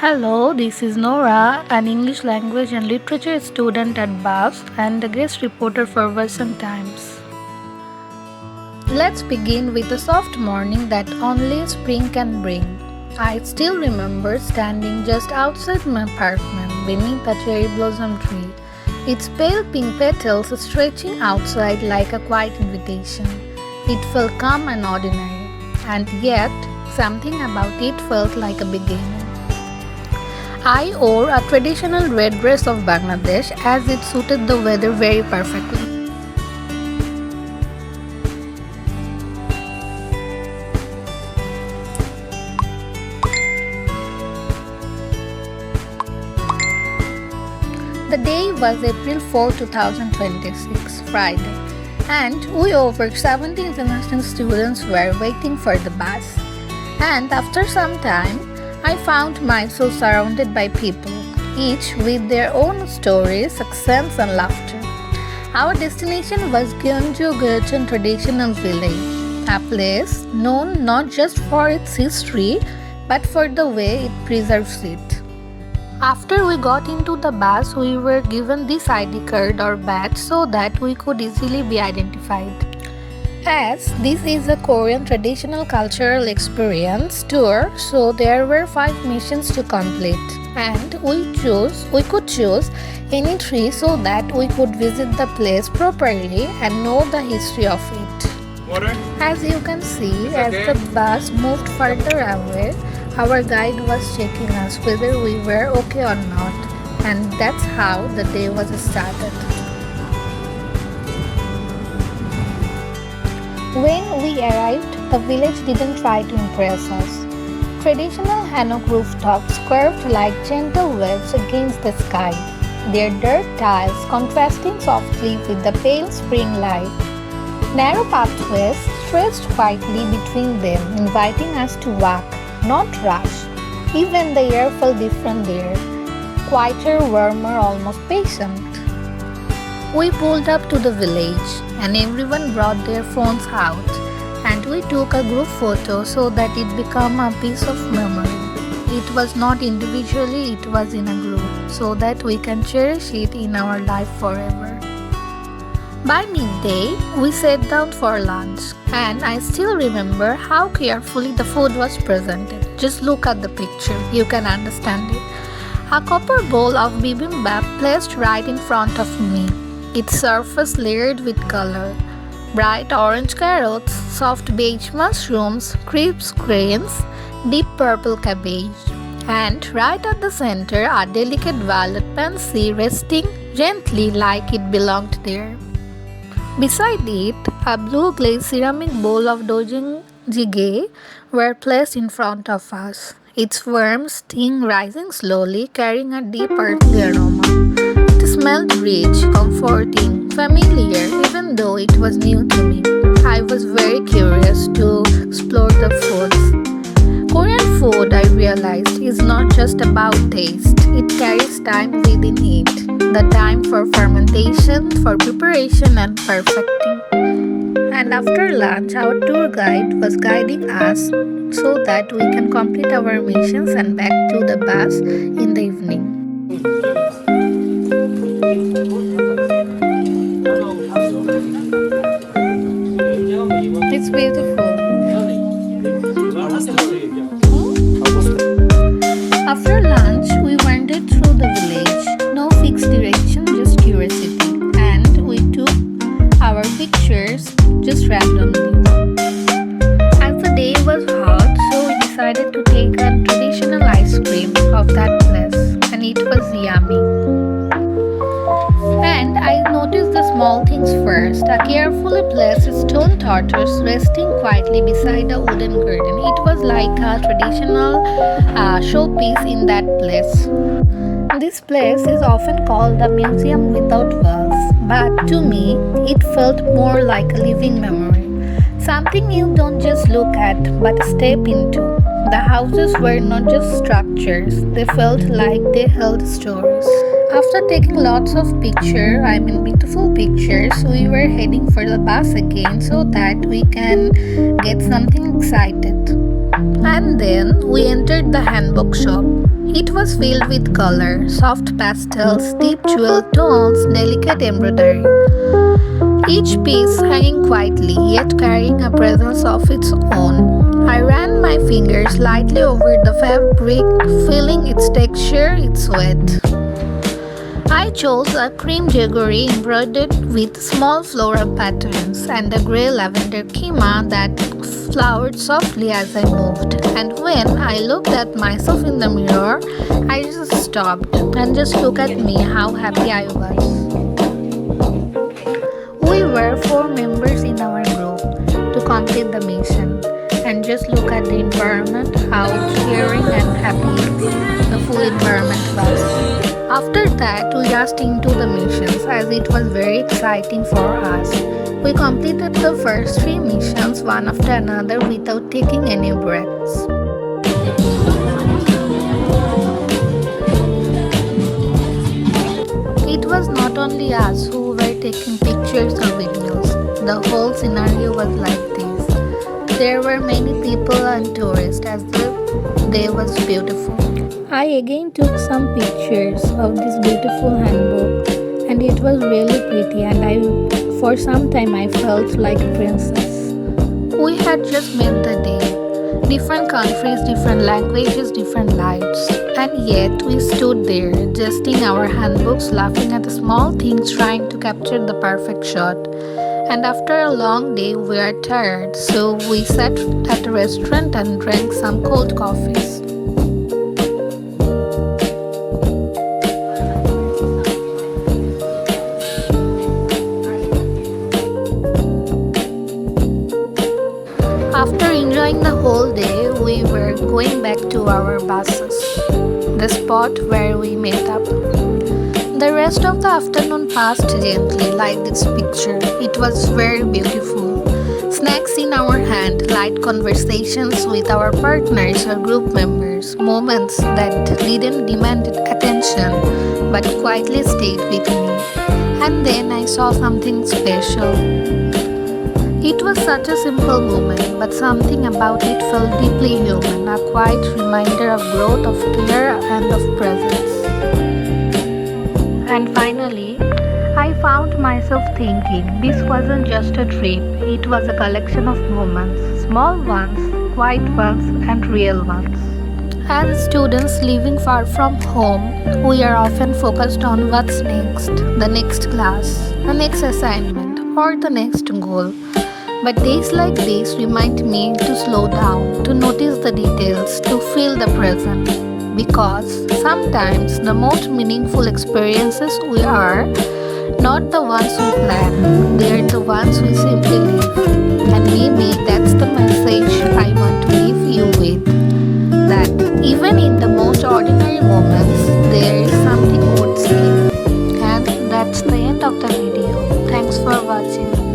Hello, this is Nora, an English language and literature student at BAFS and a guest reporter for Woeseong Times. Let's begin with a soft morning that only spring can bring. I still remember standing just outside my apartment beneath a cherry blossom tree, its pale pink petals stretching outside like a quiet invitation. It felt calm and ordinary, and yet something about it felt like a beginning. I wore a traditional red dress of Bangladesh as it suited the weather very perfectly. The day was April 4, 2026, Friday, and we over 70 international students were waiting for the bus. And after some time, I found myself surrounded by people, each with their own stories, accents, and laughter. Our destination was Gyeongju Traditional Village, a place known not just for its history but for the way it preserves it. After we got into the bus, we were given this ID card or badge so that we could easily be identified. As this is a Korean traditional cultural experience tour, so there were 5 missions to complete, and we could choose any 3 so that we could visit the place properly and know the history of it. Water? As you can see, as the bus moved further away, our guide was checking us whether we were okay or not, and that's how the day was started. When we arrived, the village didn't try to impress us. Traditional hanok rooftops curved like gentle waves against the sky, their dirt tiles contrasting softly with the pale spring light. Narrow pathways stretched quietly between them, inviting us to walk, not rush. Even the air felt different there, quieter, warmer, almost patient. We pulled up to the village and everyone brought their phones out, and we took a group photo so that it became a piece of memory. It was not individually, it was in a group so that we can cherish it in our life forever. By midday, we sat down for lunch, and I still remember how carefully the food was presented. Just look at the picture, you can understand it. A copper bowl of bibimbap placed right in front of me, its surface layered with color. Bright orange carrots, soft beige mushrooms, crisp greens, deep purple cabbage. And right at the center, a delicate violet pansy resting gently like it belonged there. Beside it, a blue glazed ceramic bowl of dojang jjigae were placed in front of us, its warm sting rising slowly, carrying a deep earthly aroma. It smelled rich, comforting, familiar, even though it was new to me. I was very curious to explore the foods. Korean food, I realized, is not just about taste. It carries time within it. The time for fermentation, for preparation, and perfecting. And after lunch, our tour guide was guiding us so that we can complete our missions and back to the bus in the evening. It's beautiful. After lunch, we wandered through the village. No fixed direction, just curiosity. And we took our pictures just randomly. As the day was hot, so we decided to take a traditional ice cream of that place. And it was yummy. And I noticed the small things first. A carefully placed stone tortoise resting quietly beside a wooden garden. It was like a traditional showpiece in that place. This place is often called a museum without walls, but to me, it felt more like a living memory. Something you don't just look at, but step into. The houses were not just structures, they felt like they held stories. After taking lots of beautiful pictures, we were heading for the bus again so that we can get something excited. And then we entered the handbook shop. It was filled with color, soft pastels, deep jewel tones, delicate embroidery. Each piece hanging quietly yet carrying a presence of its own. I ran my fingers lightly over the fabric, feeling its texture, its weight. I chose a cream jaggery embroidered with small floral patterns and a grey lavender kima that flowered softly as I moved. And when I looked at myself in the mirror, I just stopped and just looked at me how happy I was. We were four members in our group to complete the mission. And just look at the environment, how cheering and happy the full environment was. After that, we rushed into the missions as it was very exciting for us. We completed the first three missions one after another without taking any breaks. It was not only us who were taking pictures or videos, the whole scenario was like this. There were many people and tourists as the day was beautiful. I again took some pictures of this beautiful handbook and it was really pretty and for some time I felt like a princess. We had just met the day. Different countries, different languages, different lives. And yet we stood there, adjusting our handbooks, laughing at the small things, trying to capture the perfect shot. And after a long day, we are tired, so we sat at a restaurant and drank some cold coffees. After enjoying the whole day, we were going back to our buses, the spot where we met up. The rest of the afternoon passed gently like this picture. It was very beautiful. Snacks in our hand, light conversations with our partners or group members, moments that didn't demand attention but quietly stayed with me. And then I saw something special. It was such a simple moment, but something about it felt deeply human, a quiet reminder of growth, of care, and of presence. And finally, I found myself thinking this wasn't just a trip, it was a collection of moments, small ones, quiet ones, and real ones. As students living far from home, we are often focused on what's next, the next class, the next assignment, or the next goal. But days like these remind me to slow down, to notice the details, to feel the present. Because sometimes the most meaningful experiences we are not the ones we plan, they are the ones we simply live. And maybe that's the message I want to leave you with. That even in the most ordinary moments, there is something worth seeing. And that's the end of the video. Thanks for watching.